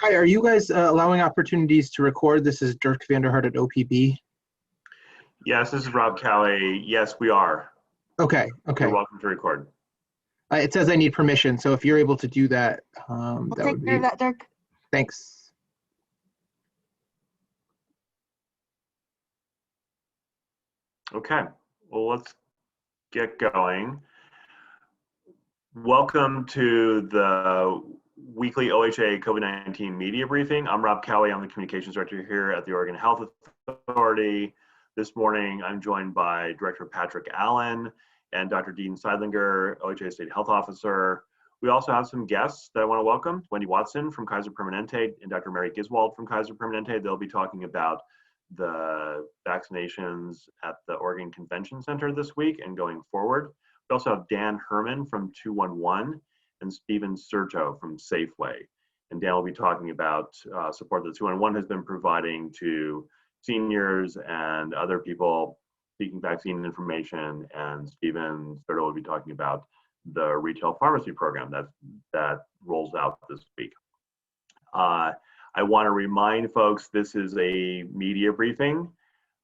Hi, are you guys allowing opportunities to record? This is Dirk Vanderhart at OPB. Yes, this is Rob Callie. Yes, we are. Okay. You're welcome to record. It says I need permission, so if you're able to do that, We'll take care of that, Dirk. Thanks. Okay, well, let's get going. Welcome to the weekly OHA COVID-19 media briefing. I'm Rob Callie. I'm the communications director here at the Oregon Health Authority. This morning, I'm joined by Director Pat Allen and Dr. Dean Sidelinger, OHA State Health Officer. We also have some guests that I want to welcome. Wendy Watson from Kaiser Permanente and Dr. Mary Giswald from Kaiser Permanente. They'll be talking about the vaccinations at the Oregon Convention Center this week and going forward. We also have Dan Herman from 211 and Stephen Certo from Safeway. And Dan will be talking about support that 211 has been providing to seniors and other people seeking vaccine information. And Stephen Certo will be talking about the retail pharmacy program that rolls out this week. I want to remind folks this is a media briefing.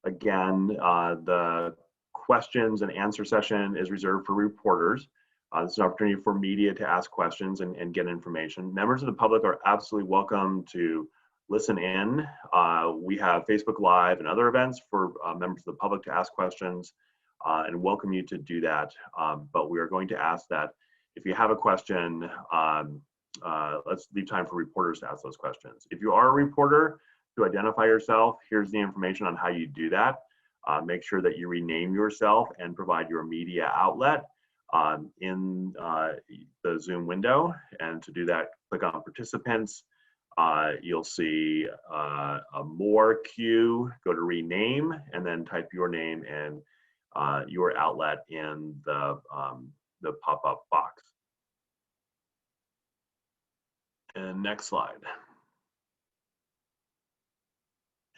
Again, the questions and answer session is reserved for reporters. This is an opportunity for media to ask questions and get information. Members of the public are absolutely welcome to listen in. We have Facebook Live and other events for members of the public to ask questions and welcome you to do that. But we are going to ask that if you have a question, let's leave time for reporters to ask those questions. If you are a reporter, to identify yourself, here's the information on how you do that. Make sure that you rename yourself and provide your media outlet in the Zoom window. And to do that, click on participants. You'll see a more queue, go to rename, and then type your name and your outlet in the pop-up box. And next slide.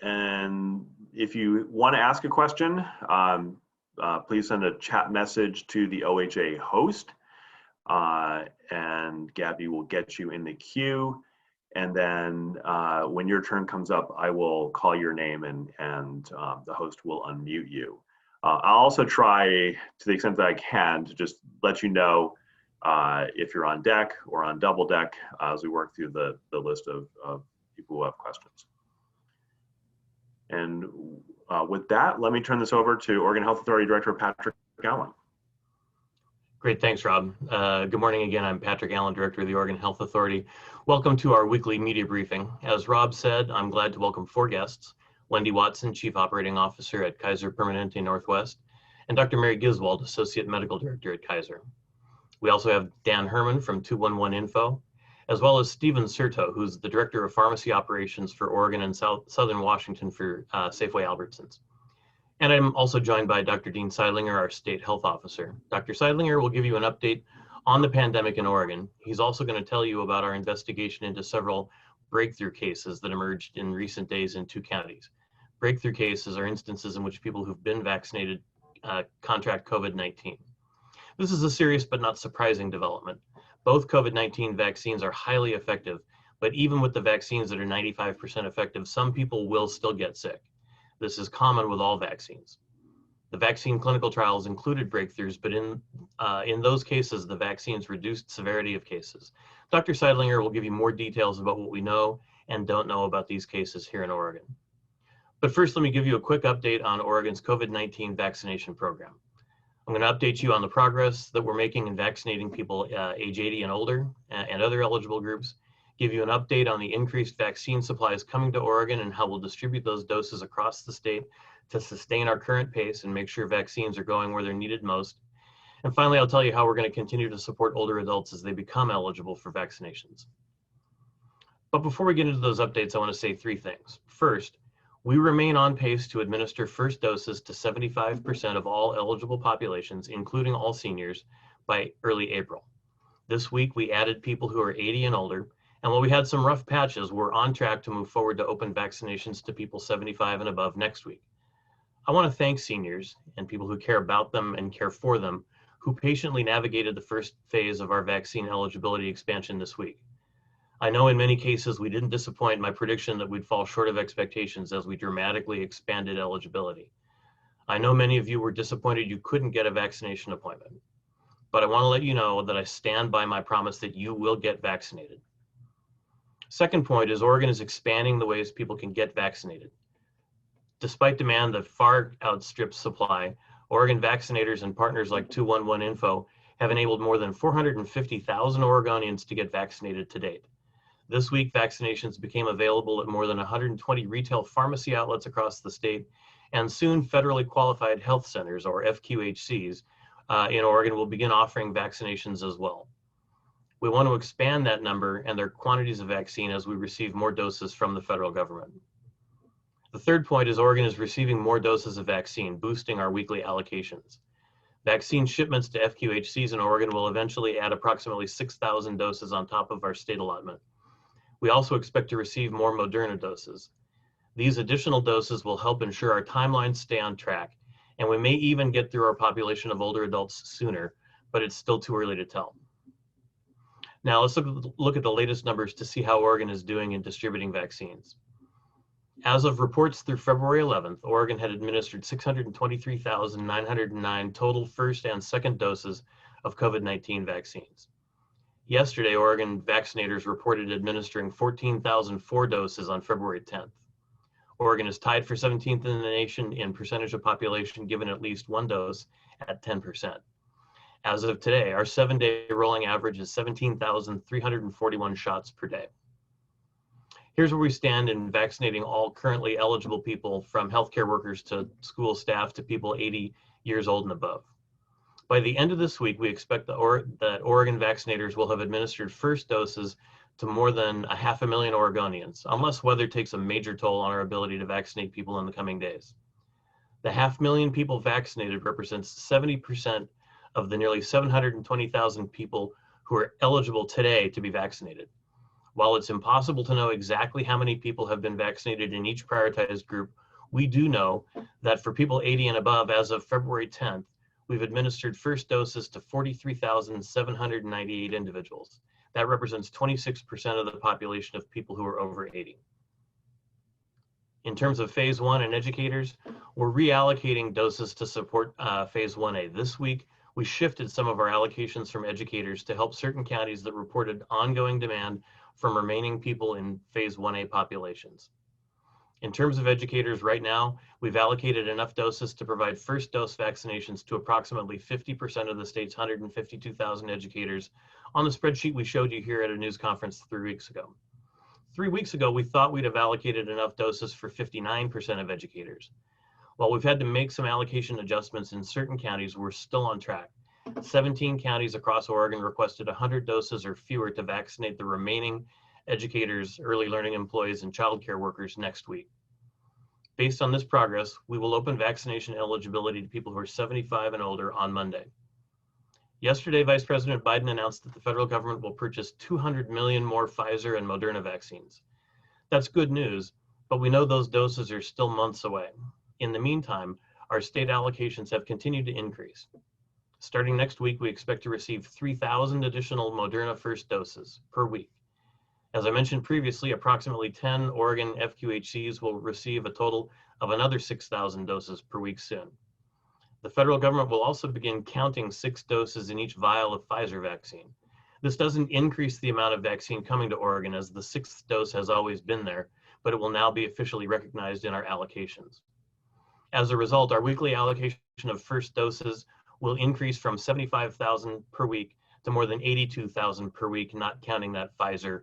And if you want to ask a question, please send a chat message to the OHA host, and Gabby will get you in the queue. And then when your turn comes up, I will call your name and the host will unmute you. I'll also try, to the extent that I can, to just let you know if you're on deck or on double deck as we work through the list of people who have questions. And with that, let me turn this over to Oregon Health Authority Director Pat Allen. Great, thanks, Rob. Good morning again. I'm Patrick Allen, Director of the Oregon Health Authority. Welcome to our weekly media briefing. As Rob said, I'm glad to welcome 4 guests: Wendy Watson, Chief Operating Officer at Kaiser Permanente Northwest, and Dr. Mary Giswald, Associate Medical Director at Kaiser. We also have Dan Herman from 211 Info, as well as Stephen Certo, who's the Director of Pharmacy Operations for Oregon and Southern Washington for Safeway Albertsons. And I'm also joined by Dr. Dean Sidelinger, our State Health Officer. Dr. Sidelinger will give you an update on the pandemic in Oregon. He's also going to tell you about our investigation into several breakthrough cases that emerged in recent days in 2 counties. Breakthrough cases are instances in which people who've been vaccinated contract COVID-19. This is a serious but not surprising development. Both COVID-19 vaccines are highly effective, but even with the vaccines that are 95% effective, some people will still get sick. This is common with all vaccines. The vaccine clinical trials included breakthroughs, but in those cases, the vaccines reduced severity of cases. Dr. Sidelinger will give you more details about what we know and don't know about these cases here in Oregon. But first, let me give you a quick update on Oregon's COVID-19 vaccination program. I'm going to update you on the progress that we're making in vaccinating people age 80 and older and other eligible groups, give you an update on the increased vaccine supplies coming to Oregon and how we'll distribute those doses across the state to sustain our current pace and make sure vaccines are going where they're needed most. And finally, I'll tell you how we're going to continue to support older adults as they become eligible for vaccinations. But before we get into those updates, I want to say 3 things. First, we remain on pace to administer first doses to 75% of all eligible populations, including all seniors, by early April. This week, we added people who are 80 and older, and while we had some rough patches, we're on track to move forward to open vaccinations to people 75 and above next week. I want to thank seniors and people who care about them and care for them who patiently navigated the first phase of our vaccine eligibility expansion this week. I know in many cases we didn't disappoint my prediction that we'd fall short of expectations as we dramatically expanded eligibility. I know many of you were disappointed you couldn't get a vaccination appointment, but I want to let you know that I stand by my promise that you will get vaccinated. Second point is Oregon is expanding the ways people can get vaccinated. Despite demand that far outstrips supply, Oregon vaccinators and partners like 211 Info have enabled more than 450,000 Oregonians to get vaccinated to date. This week, vaccinations became available at more than 120 retail pharmacy outlets across the state, and soon federally qualified health centers, or FQHCs, in Oregon will begin offering vaccinations as well. We want to expand that number and their quantities of vaccine as we receive more doses from the federal government. The third point is Oregon is receiving more doses of vaccine, boosting our weekly allocations. Vaccine shipments to FQHCs in Oregon will eventually add approximately 6,000 doses on top of our state allotment. We also expect to receive more Moderna doses. These additional doses will help ensure our timelines stay on track, and we may even get through our population of older adults sooner, but it's still too early to tell. Now let's look at the latest numbers to see how Oregon is doing in distributing vaccines. As of reports through February 11th, Oregon had administered 623,909 total first and second doses of COVID-19 vaccines. Yesterday, Oregon vaccinators reported administering 14,004 doses on February 10th. Oregon is tied for 17th in the nation in percentage of population given at least one dose at 10%. As of today, our 7-day rolling average is 17,341 shots per day. Here's where we stand in vaccinating all currently eligible people, from healthcare workers to school staff to people 80 years old and above. By the end of this week, we expect that Oregon vaccinators will have administered first doses to more than 500,000 Oregonians, unless weather takes a major toll on our ability to vaccinate people in the coming days. The 500,000 people vaccinated represents 70% of the nearly 720,000 people who are eligible today to be vaccinated. While it's impossible to know exactly how many people have been vaccinated in each prioritized group, we do know that for people 80 and above, as of February 10th, we've administered first doses to 43,798 individuals. That represents 26% of the population of people who are over 80. In terms of phase 1 and educators, we're reallocating doses to support phase 1A. This week, we shifted some of our allocations from educators to help certain counties that reported ongoing demand from remaining people in phase 1A populations. In terms of educators right now, we've allocated enough doses to provide first dose vaccinations to approximately 50% of the state's 152,000 educators on the spreadsheet we showed you here at a news conference 3 weeks ago. 3 weeks ago, we thought we'd have allocated enough doses for 59% of educators. While we've had to make some allocation adjustments in certain counties, we're still on track. 17 counties across Oregon requested 100 doses or fewer to vaccinate the remaining educators, early learning employees, and childcare workers next week. Based on this progress, we will open vaccination eligibility to people who are 75 and older on Monday. Yesterday, Vice President Biden announced that the federal government will purchase 200 million more Pfizer and Moderna vaccines. That's good news, but we know those doses are still months away. In the meantime, our state allocations have continued to increase. Starting next week, we expect to receive 3,000 additional Moderna first doses per week. As I mentioned previously, approximately 10 Oregon FQHCs will receive a total of another 6,000 doses per week soon. The federal government will also begin counting 6 doses in each vial of Pfizer vaccine. This doesn't increase the amount of vaccine coming to Oregon, as the 6th dose has always been there, but it will now be officially recognized in our allocations. As a result, our weekly allocation of first doses will increase from 75,000 per week to more than 82,000 per week, not counting that Pfizer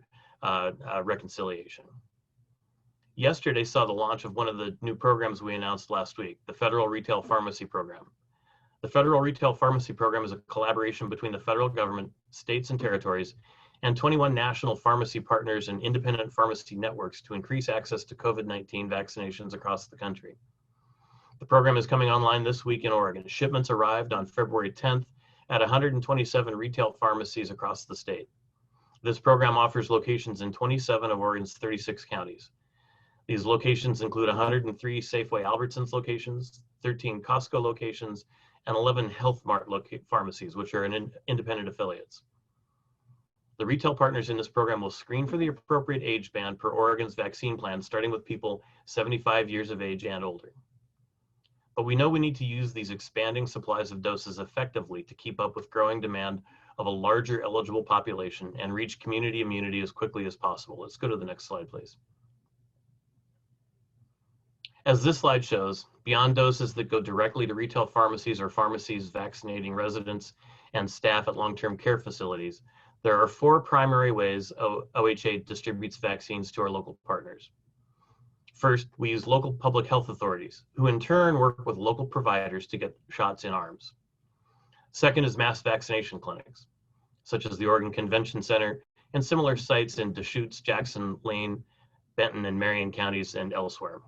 reconciliation. Yesterday saw the launch of one of the new programs we announced last week, the Federal Retail Pharmacy Program. The Federal Retail Pharmacy Program is a collaboration between the federal government, states and territories, and 21 national pharmacy partners and independent pharmacy networks to increase access to COVID-19 vaccinations across the country. The program is coming online this week in Oregon. Shipments arrived on February 10th at 127 retail pharmacies across the state. This program offers locations in 27 of Oregon's 36 counties. These locations include 103 Safeway Albertsons locations, 13 Costco locations, and 11 Health Mart pharmacies, which are independent affiliates. The retail partners in this program will screen for the appropriate age band per Oregon's vaccine plan, starting with people 75 years of age and older. But we know we need to use these expanding supplies of doses effectively to keep up with growing demand of a larger eligible population and reach community immunity as quickly as possible. Let's go to the next slide, please. As this slide shows, beyond doses that go directly to retail pharmacies or pharmacies vaccinating residents and staff at long-term care facilities, there are 4 primary ways OHA distributes vaccines to our local partners. First, we use local public health authorities, who in turn work with local providers to get shots in arms. Second is mass vaccination clinics, such as the Oregon Convention Center and similar sites in Deschutes, Jackson, Lane, Benton, and Marion counties and elsewhere.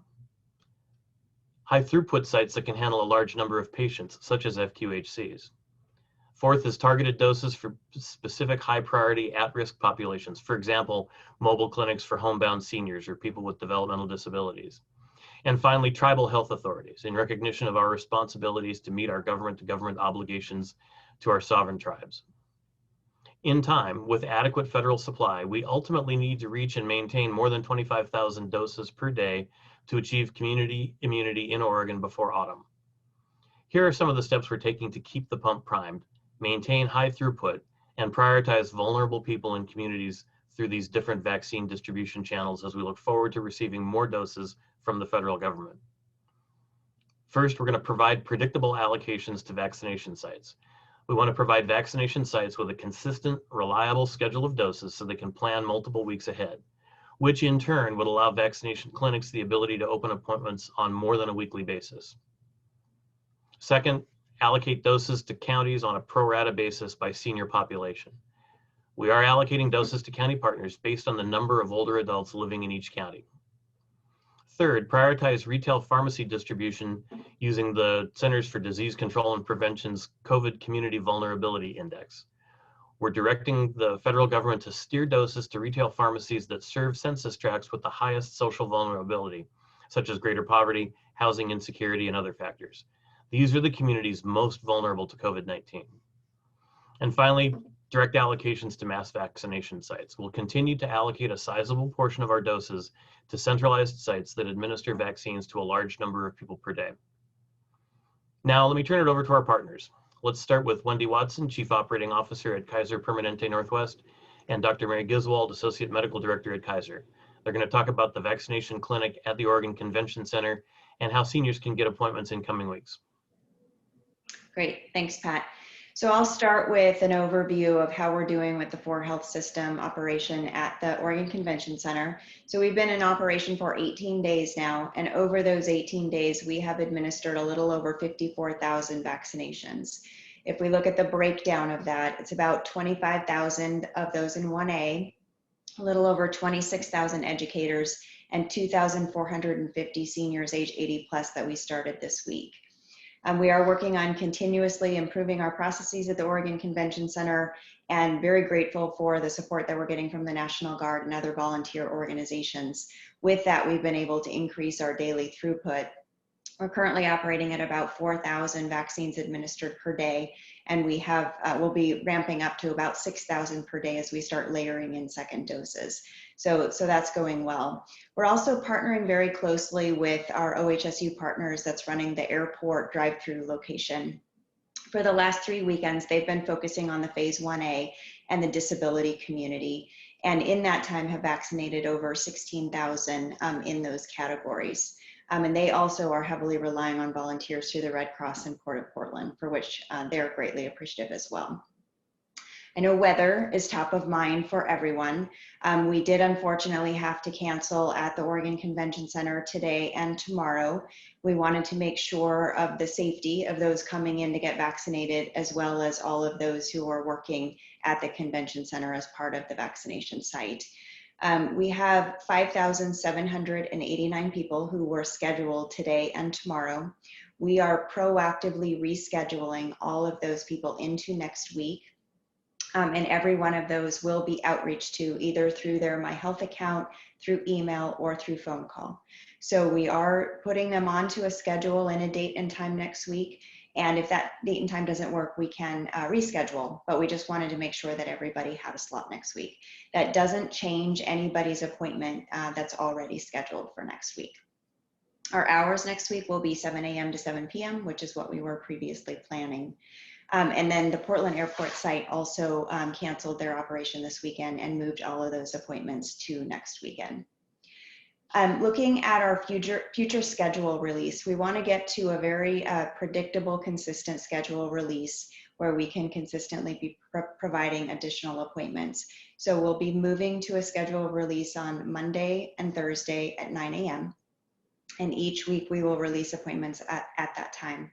High throughput sites that can handle a large number of patients, such as FQHCs. Fourth is targeted doses for specific high priority at-risk populations. For example, mobile clinics for homebound seniors or people with developmental disabilities. And finally, tribal health authorities, in recognition of our responsibilities to meet our government-to-government obligations to our sovereign tribes. In time, with adequate federal supply, we ultimately need to reach and maintain more than 25,000 doses per day to achieve community immunity in Oregon before autumn. Here are some of the steps we're taking to keep the pump primed, maintain high throughput, and prioritize vulnerable people and communities through these different vaccine distribution channels as we look forward to receiving more doses from the federal government. First, we're going to provide predictable allocations to vaccination sites. We want to provide vaccination sites with a consistent, reliable schedule of doses so they can plan multiple weeks ahead, which in turn would allow vaccination clinics the ability to open appointments on more than a weekly basis. Second, allocate doses to counties on a pro rata basis by senior population. We are allocating doses to county partners based on the number of older adults living in each county. Third, prioritize retail pharmacy distribution using the Centers for Disease Control and Prevention's COVID Community Vulnerability Index. We're directing the federal government to steer doses to retail pharmacies that serve census tracts with the highest social vulnerability, such as greater poverty, housing insecurity, and other factors. These are the communities most vulnerable to COVID-19. And finally, direct allocations to mass vaccination sites. We'll continue to allocate a sizable portion of our doses to centralized sites that administer vaccines to a large number of people per day. Now, let me turn it over to our partners. Let's start with Wendy Watson, Chief Operating Officer at Kaiser Permanente Northwest, and Dr. Mary Giswald, Associate Medical Director at Kaiser. They're going to talk about the vaccination clinic at the Oregon Convention Center and how seniors can get appointments in coming weeks. Great, thanks, Pat. So I'll start with an overview of how we're doing with the 4Health system operation at the Oregon Convention Center. So we've been in operation for 18 days now, and over those 18 days, we have administered a little over 54,000 vaccinations. If we look at the breakdown of that, it's about 25,000 of those in 1A, a little over 26,000 educators, and 2,450 seniors age 80 plus that we started this week. We are working on continuously improving our processes at the Oregon Convention Center and very grateful for the support that we're getting from the National Guard and other volunteer organizations. With that, we've been able to increase our daily throughput. We're currently operating at about 4,000 vaccines administered per day, and we have we'll be ramping up to about 6,000 per day as we start layering in second doses. So that's going well. We're also partnering very closely with our OHSU partners that's running the airport drive-through location. For the last 3 weekends, they've been focusing on the phase 1A and the disability community, and in that time have vaccinated over 16,000 in those categories. And they also are heavily relying on volunteers through the Red Cross and Port of Portland, for which they're greatly appreciative as well. I know weather is top of mind for everyone. We did unfortunately have to cancel at the Oregon Convention Center today and tomorrow. We wanted to make sure of the safety of those coming in to get vaccinated, as well as all of those who are working at the convention center as part of the vaccination site. We have 5,789 people who were scheduled today and tomorrow. We are proactively rescheduling all of those people into next week. And every one of those will be outreach to either through their My Health account, through email, or through phone call. So we are putting them onto a schedule and a date and time next week. And if that date and time doesn't work, we can reschedule, but we just wanted to make sure that everybody had a slot next week. That doesn't change anybody's appointment that's already scheduled for next week. Our hours next week will be 7 a.m. to 7 p.m., which is what we were previously planning. And then the Portland Airport site also canceled their operation this weekend and moved all of those appointments to next weekend. Looking at our future schedule release, we want to get to a very predictable, consistent schedule release where we can consistently be providing additional appointments. So we'll be moving to a schedule release on Monday and Thursday at 9 a.m. And each week we will release appointments at that time.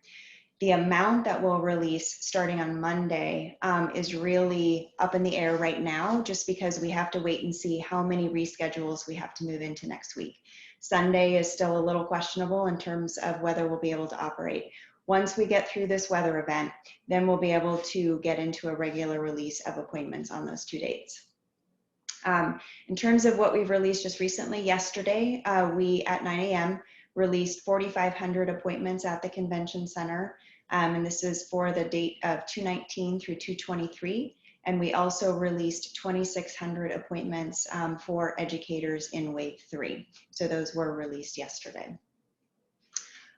The amount that we'll release starting on Monday is really up in the air right now, just because we have to wait and see how many reschedules we have to move into next week. Sunday is still a little questionable in terms of whether we'll be able to operate. Once we get through this weather event, then we'll be able to get into a regular release of appointments on those 2 dates. In terms of what we've released just recently, yesterday, we at 9 a.m. released 4,500 appointments at the convention center. And this is for the date of 2/19 through 2/23. And we also released 2,600 appointments for educators in wave 3. So those were released yesterday.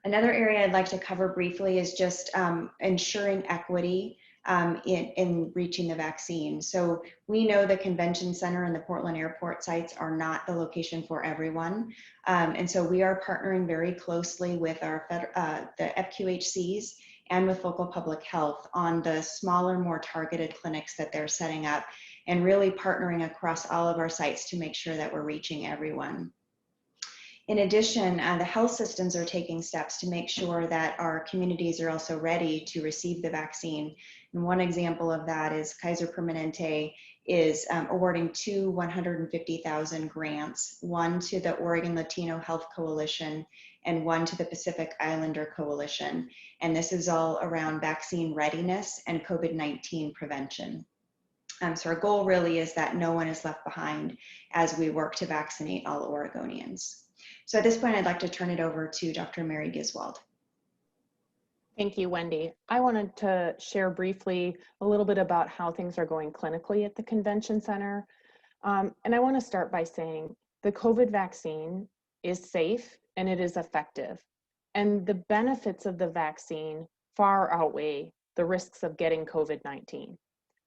Another area I'd like to cover briefly is just ensuring equity in reaching the vaccine. So we know the convention center and the Portland Airport sites are not the location for everyone. And so we are partnering very closely with the FQHCs and with local public health on the smaller, more targeted clinics that they're setting up, and really partnering across all of our sites to make sure that we're reaching everyone. In addition, the health systems are taking steps to make sure that our communities are also ready to receive the vaccine. And one example of that is Kaiser Permanente is awarding 2 $150,000 grants, one to the Oregon Latino Health Coalition and one to the Pacific Islander Coalition. And this is all around vaccine readiness and COVID-19 prevention. So our goal really is that no one is left behind as we work to vaccinate all Oregonians. So at this point, I'd like to turn it over to Dr. Mary Giswald. Thank you, Wendy. I wanted to share briefly a little bit about how things are going clinically at the convention center. And I want to start by saying the COVID vaccine is safe and it is effective. And the benefits of the vaccine far outweigh the risks of getting COVID-19.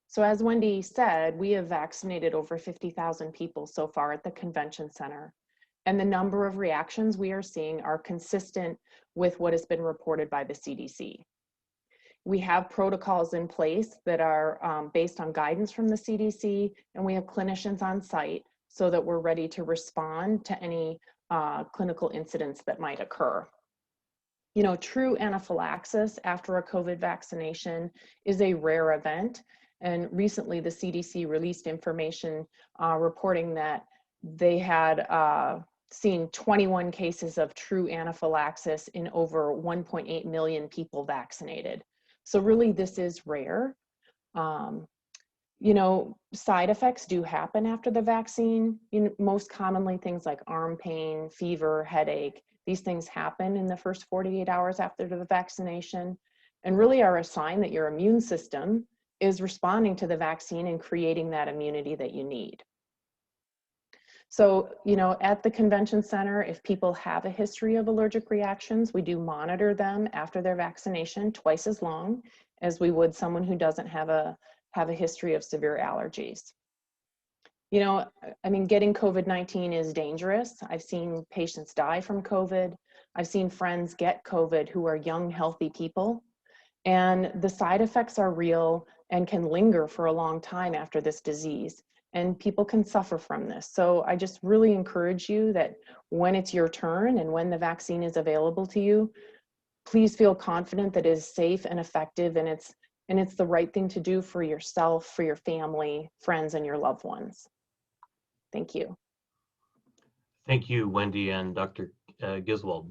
So as Wendy said, we have vaccinated over 50,000 people so far at the convention center. And the number of reactions we are seeing are consistent with what has been reported by the CDC. We have protocols in place that are based on guidance from the CDC, and we have clinicians on site so that we're ready to respond to any clinical incidents that might occur. You know, true anaphylaxis after a COVID vaccination is a rare event. And recently the CDC released information reporting that they had seen 21 cases of true anaphylaxis in over 1.8 million people vaccinated. So really this is rare. You know, side effects do happen after the vaccine. Most commonly things like arm pain, fever, headache. These things happen in the first 48 hours after the vaccination and really are a sign that your immune system is responding to the vaccine and creating that immunity that you need. So, you know, at the convention center, if people have a history of allergic reactions, we do monitor them after their vaccination twice as long as we would someone who doesn't have a history of severe allergies. You know, I mean, getting COVID-19 is dangerous. I've seen patients die from COVID. I've seen friends get COVID who are young, healthy people. And the side effects are real and can linger for a long time after this disease. And people can suffer from this. So I just really encourage you that when it's your turn and when the vaccine is available to you, please feel confident that it is safe and effective, and it's the right thing to do for yourself, for your family, friends, and your loved ones. Thank you. Thank you, Wendy and Dr. Giswald.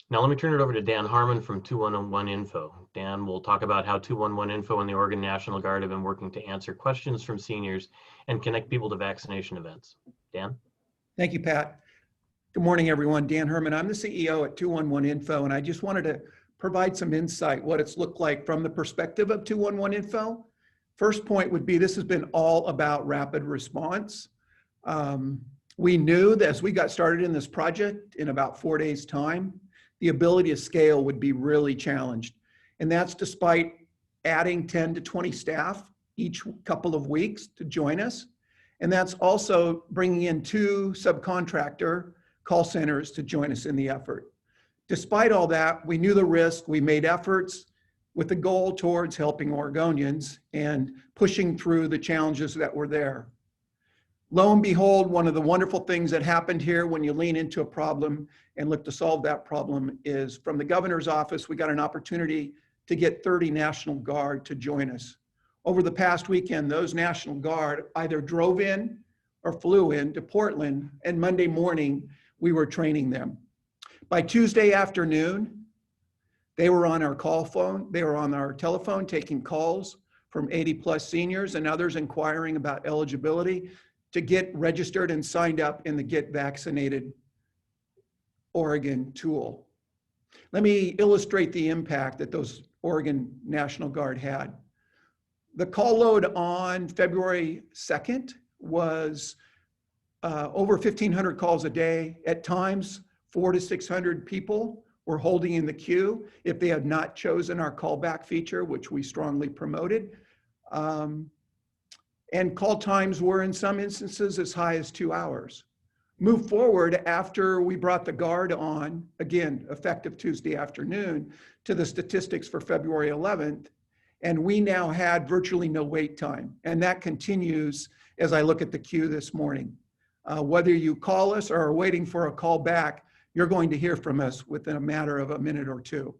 Now let me turn it over to Dan Herman from 211 Info. Dan will talk about how 211 Info and the Oregon National Guard have been working to answer questions from seniors and connect people to vaccination events. Dan? Thank you, Pat. Good morning, everyone. Dan Herman. I'm the CEO at 211 Info, and I just wanted to provide some insight what it's looked like from the perspective of 211 info. First point would be this has been all about rapid response. We knew that as we got started in this project in about 4 days' time, the ability to scale would be really challenged. And that's despite adding 10 to 20 staff each couple of weeks to join us. And that's also bringing in 2 subcontractor call centers to join us in the effort. Despite all that, we knew the risk. We made efforts with the goal towards helping Oregonians and pushing through the challenges that were there. Lo and behold, one of the wonderful things that happened here when you lean into a problem and look to solve that problem is from the governor's office, we got an opportunity to get 30 National Guard to join us. Over the past weekend, those National Guard either drove in or flew in to Portland, and Monday morning, we were training them. By Tuesday afternoon, they were on our call phone, they were on our telephone taking calls from 80+ seniors and others inquiring about eligibility to get registered and signed up in the Get Vaccinated Oregon tool. Let me illustrate the impact that those Oregon National Guard had. The call load on February 2nd was over 1,500 calls a day. At times, 400 to 600 people were holding in the queue if they had not chosen our callback feature, which we strongly promoted. And call times were in some instances as high as 2 hours. Move forward after we brought the Guard on, again, effective Tuesday afternoon, to the statistics for February 11th, and we now had virtually no wait time. And that continues as I look at the queue this morning. Whether you call us or are waiting for a call back, you're going to hear from us within a matter of a minute or two.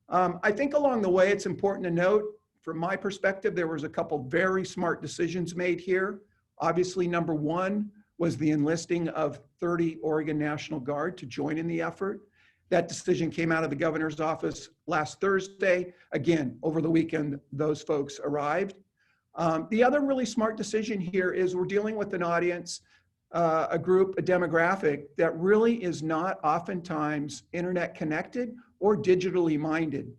I think along the way, it's important to note, from my perspective, there was a couple very smart decisions made here. Obviously, number one was the enlisting of 30 Oregon National Guard to join in the effort. That decision came out of the governor's office last Thursday. Again, over the weekend, those folks arrived. The other really smart decision here is we're dealing with an audience, a group, a demographic that really is not oftentimes internet connected or digitally minded.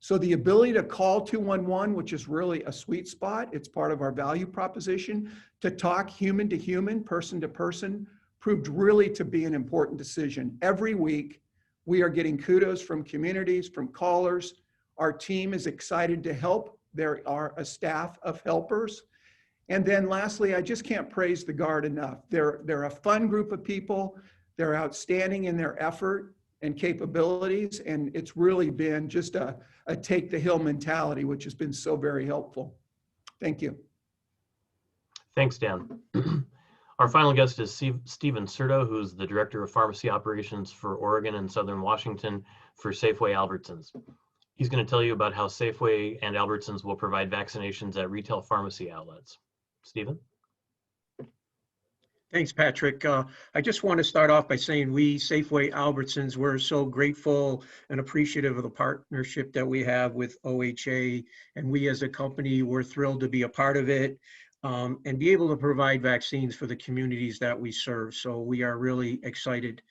So the ability to call 211, which is really a sweet spot, it's part of our value proposition, to talk human to human, person to person, proved really to be an important decision. Every week, we are getting kudos from communities, from callers. Our team is excited to help. There are a staff of helpers. And then lastly, I just can't praise the Guard enough. They're a fun group of people. They're outstanding in their effort and capabilities. And it's really been just a take the hill mentality, which has been so very helpful. Thank you. Thanks, Dan. Our final guest is Stephen Certo, who's the Director of Pharmacy Operations for Oregon and Southern Washington for Safeway Albertsons. He's going to tell you about how Safeway and Albertsons will provide vaccinations at retail pharmacy outlets. Stephen? Thanks, Patrick. I just want to start off by saying we, Safeway Albertsons, we're so grateful and appreciative of the partnership that we have with OHA, and we as a company, we're thrilled to be a part of it. And be able to provide vaccines for the communities that we serve. So we are really excited.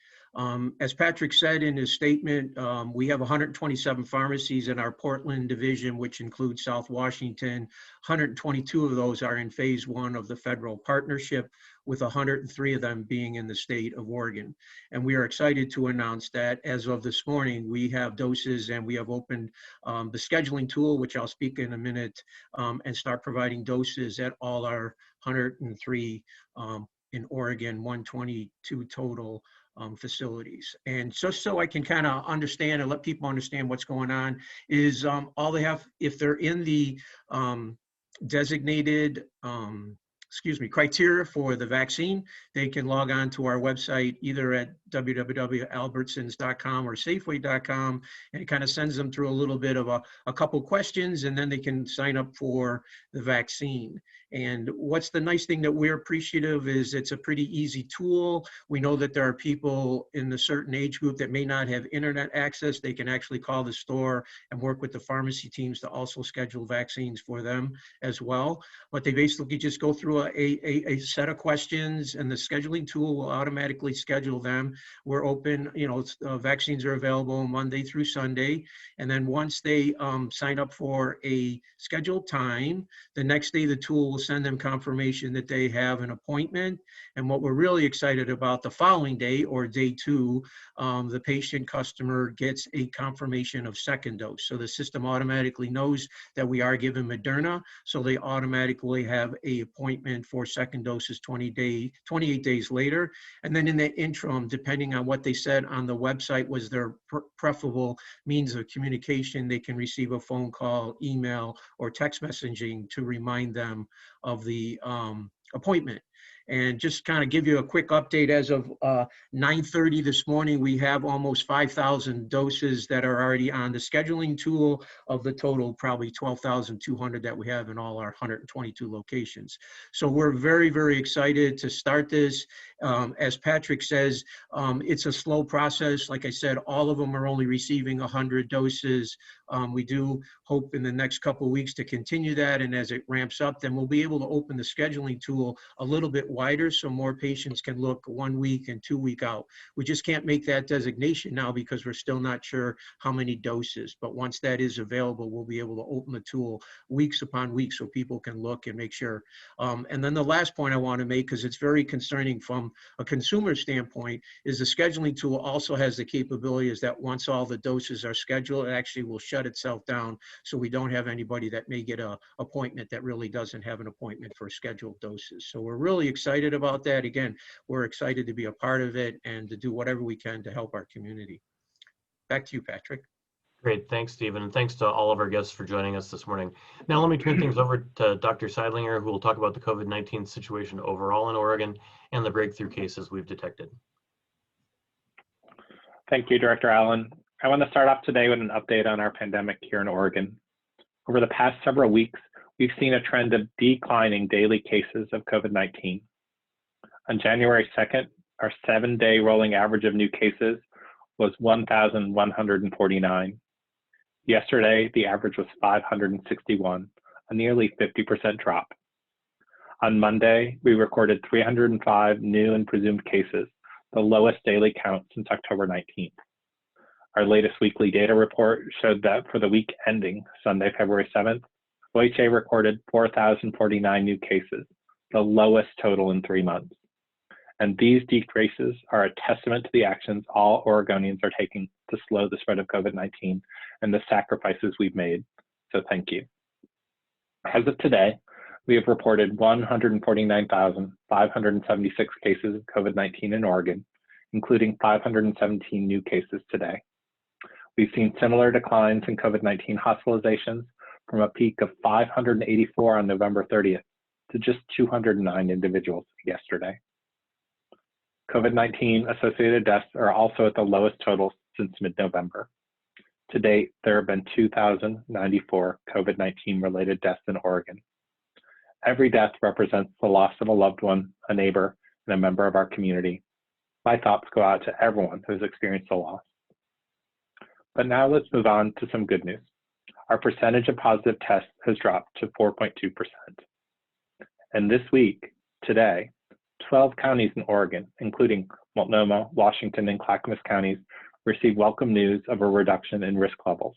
As Patrick said in his statement, we have 127 pharmacies in our Portland division, which includes South Washington. 122 of those are in phase 1 of the federal partnership, with 103 of them being in the state of Oregon. And we are excited to announce that as of this morning, we have doses and we have opened the scheduling tool, which I'll speak in a minute, and start providing doses at all our 103 in Oregon, 122 total facilities. And just so I can kind of understand and let people understand what's going on is all they have, if they're in the designated criteria for the vaccine, they can log on to our website either at www.albertsons.com or safeway.com, and it kind of sends them through a little bit of a couple questions, and then they can sign up for the vaccine. And what's the nice thing that we're appreciative is it's a pretty easy tool. We know that there are people in a certain age group that may not have internet access. They can actually call the store and work with the pharmacy teams to also schedule vaccines for them as well. But they basically just go through a set of questions, and the scheduling tool will automatically schedule them. we're open, vaccines are available Monday through Sunday. And then once they sign up for a scheduled time, the next day the tool will send them confirmation that they have an appointment. And what we're really excited about, the following day or day 2, the patient customer gets a confirmation of second dose. So the system automatically knows that we are giving Moderna, so they automatically have a appointment for second doses 28 days later. And then in the interim, depending on what they said on the website was their preferable means of communication, they can receive a phone call, email, or text messaging to remind them of the appointment. And just kind of give you a quick update, as of 9:30 this morning, we have almost 5,000 doses that are already on the scheduling tool of the total probably 12,200 that we have in all our 122 locations. So we're very, very excited to start this. As Patrick says, it's a slow process. Like I said, all of them are only receiving 100 doses. We do hope in the next couple of weeks to continue that, and as it ramps up, then we'll be able to open the scheduling tool a little bit wider so more patients can look 1 week and 2 week out. We just can't make that designation now because we're still not sure how many doses, but once that is available, we'll be able to open the tool weeks upon weeks so people can look and make sure. And then the last point I want to make, because it's very concerning from a consumer standpoint, is the scheduling tool also has the capability is that once all the doses are scheduled, it actually will shut itself down, so we don't have anybody that may get an appointment that really doesn't have an appointment for scheduled doses. So we're really excited about that. Again, we're excited to be a part of it and to do whatever we can to help our community. Back to you, Patrick. Great, thanks, Stephen, and thanks to all of our guests for joining us this morning. Now let me turn things over to Dr. Sidelinger, who will talk about the COVID-19 situation overall in Oregon and the breakthrough cases we've detected. Thank you, Director Allen. I want to start off today with an update on our pandemic here in Oregon. Over the past several weeks, we've seen a trend of declining daily cases of COVID-19. On January 2nd, our 7-day rolling average of new cases was 1,149. Yesterday, the average was 561, a nearly 50% drop. On Monday, we recorded 305 new and presumed cases, the lowest daily count since October 19th. Our latest weekly data report showed that for the week ending Sunday, February 7th, OHA recorded 4,049 new cases, the lowest total in 3 months. And these decreases are a testament to the actions all Oregonians are taking to slow the spread of COVID-19 and the sacrifices we've made. So thank you. As of today, we have reported 149,576 cases of COVID-19 in Oregon, including 517 new cases today. We've seen similar declines in COVID-19 hospitalizations from a peak of 584 on November 30th to just 209 individuals yesterday. COVID-19 associated deaths are also at the lowest total since mid-November. To date, there have been 2,094 COVID-19 related deaths in Oregon. Every death represents the loss of a loved one, a neighbor, and a member of our community. My thoughts go out to everyone who has experienced a loss. But now let's move on to some good news. Our percentage of positive tests has dropped to 4.2%. And this week, today, 12 counties in Oregon, including Multnomah, Washington, and Clackamas counties, received welcome news of a reduction in risk levels.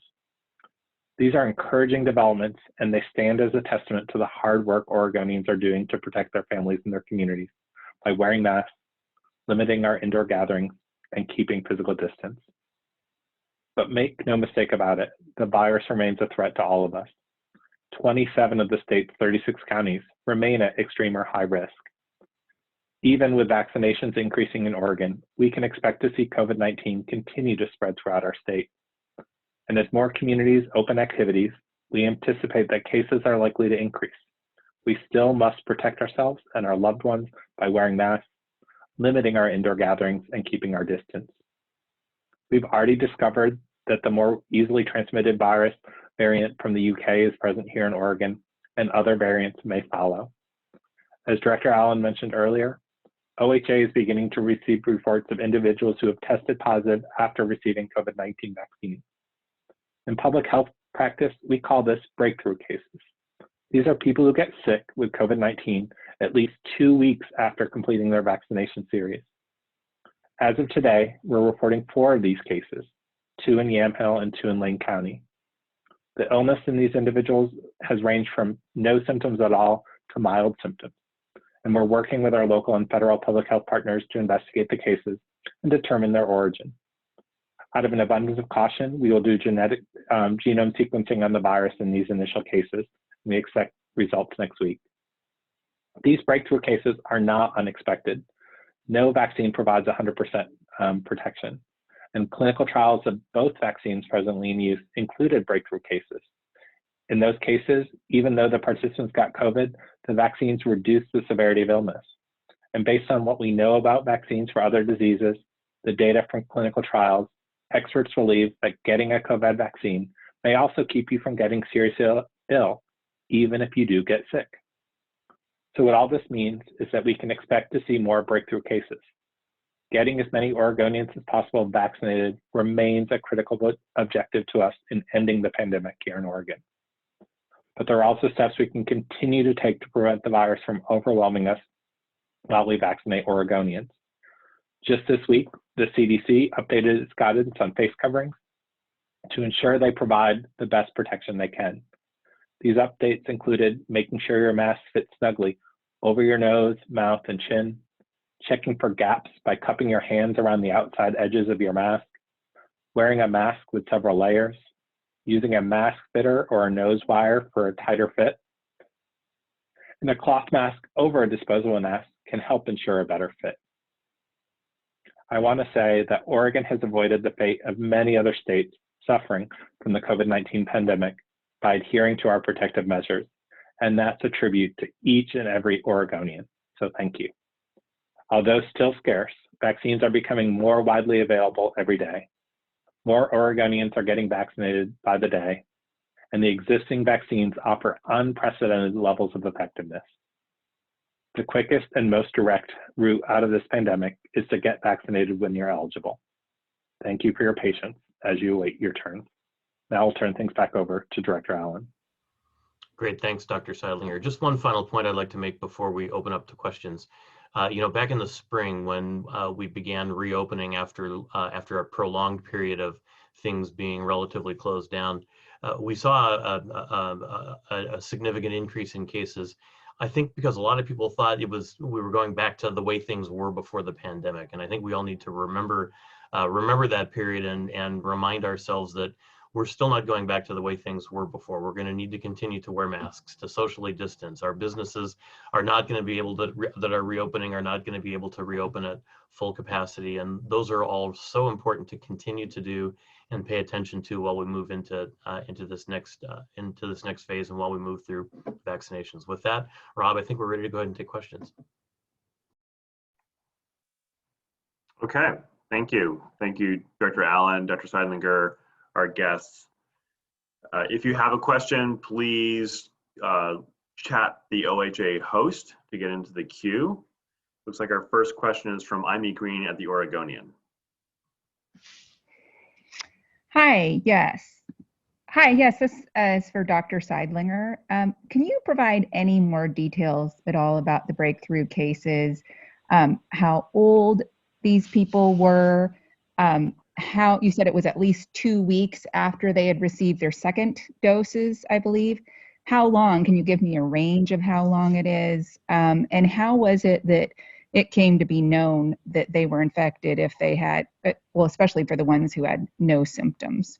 These are encouraging developments, and they stand as a testament to the hard work Oregonians are doing to protect their families and their communities by wearing masks, limiting our indoor gatherings, and keeping physical distance. But make no mistake about it, the virus remains a threat to all of us. 27 of the state's 36 counties remain at extreme or high risk. Even with vaccinations increasing in Oregon, we can expect to see COVID-19 continue to spread throughout our state. And as more communities open activities, we anticipate that cases are likely to increase. We still must protect ourselves and our loved ones by wearing masks, limiting our indoor gatherings, and keeping our distance. We've already discovered that the more easily transmitted virus variant from the UK is present here in Oregon, and other variants may follow. As Director Allen mentioned earlier, OHA is beginning to receive reports of individuals who have tested positive after receiving COVID-19 vaccines. In public health practice, we call this breakthrough cases. These are people who get sick with COVID-19 at least 2 weeks after completing their vaccination series. As of today, we're reporting 4 of these cases, 2 in Yamhill and 2 in Lane County. The illness in these individuals has ranged from no symptoms at all to mild symptoms. And we're working with our local and federal public health partners to investigate the cases and determine their origin. Out of an abundance of caution, we will do genetic genome sequencing on the virus in these initial cases, and we expect results next week. These breakthrough cases are not unexpected. No vaccine provides 100% protection, and clinical trials of both vaccines presently in use included breakthrough cases. In those cases, even though the participants got COVID, the vaccines reduced the severity of illness. And based on what we know about vaccines for other diseases, the data from clinical trials, experts believe that getting a COVID vaccine may also keep you from getting seriously ill, even if you do get sick. So what all this means is that we can expect to see more breakthrough cases. Getting as many Oregonians as possible vaccinated remains a critical objective to us in ending the pandemic here in Oregon. But there are also steps we can continue to take to prevent the virus from overwhelming us while we vaccinate Oregonians. Just this week, the CDC updated its guidance on face coverings to ensure they provide the best protection they can. These updates included making sure your mask fits snugly over your nose, mouth, and chin, checking for gaps by cupping your hands around the outside edges of your mask, wearing a mask with several layers, using a mask fitter or a nose wire for a tighter fit, and a cloth mask over a disposable mask can help ensure a better fit. I want to say that Oregon has avoided the fate of many other states suffering from the COVID-19 pandemic by adhering to our protective measures, and that's a tribute to each and every Oregonian, so thank you. Although still scarce, vaccines are becoming more widely available every day. More Oregonians are getting vaccinated by the day, and the existing vaccines offer unprecedented levels of effectiveness. The quickest and most direct route out of this pandemic is to get vaccinated when you're eligible. Thank you for your patience as you await your turn. Now I'll turn things back over to Director Allen. Great, thanks, Dr. Sidelinger. Just one final point I'd like to make before we open up to questions. Back in the spring when we began reopening after a prolonged period of things being relatively closed down, we saw a significant increase in cases. I think because a lot of people thought we were going back to the way things were before the pandemic, and I think we all need to remember that period and remind ourselves that we're still not going back to the way things were before. We're going to need to continue to wear masks, to socially distance. Our businesses are not going to be able to, that are reopening, are not going to be able to reopen at full capacity. And those are all so important to continue to do and pay attention to while we move into this next phase and while we move through vaccinations. With that, Rob, I think we're ready to go ahead and take questions. Okay, thank you. Thank you, Director Allen, Dr. Sidelinger, our guests. If you have a question, please chat the OHA host to get into the queue. Looks like our first question is from Amy Green at the Oregonian. Hi, yes. This is for Dr. Sidelinger. Can you provide any more details at all about the breakthrough cases, how old these people were, how you said it was at least 2 weeks after they had received their second doses, I believe. How long? Can you give me a range of how long it is? And how was it that it came to be known that they were infected if they had, well, especially for the ones who had no symptoms?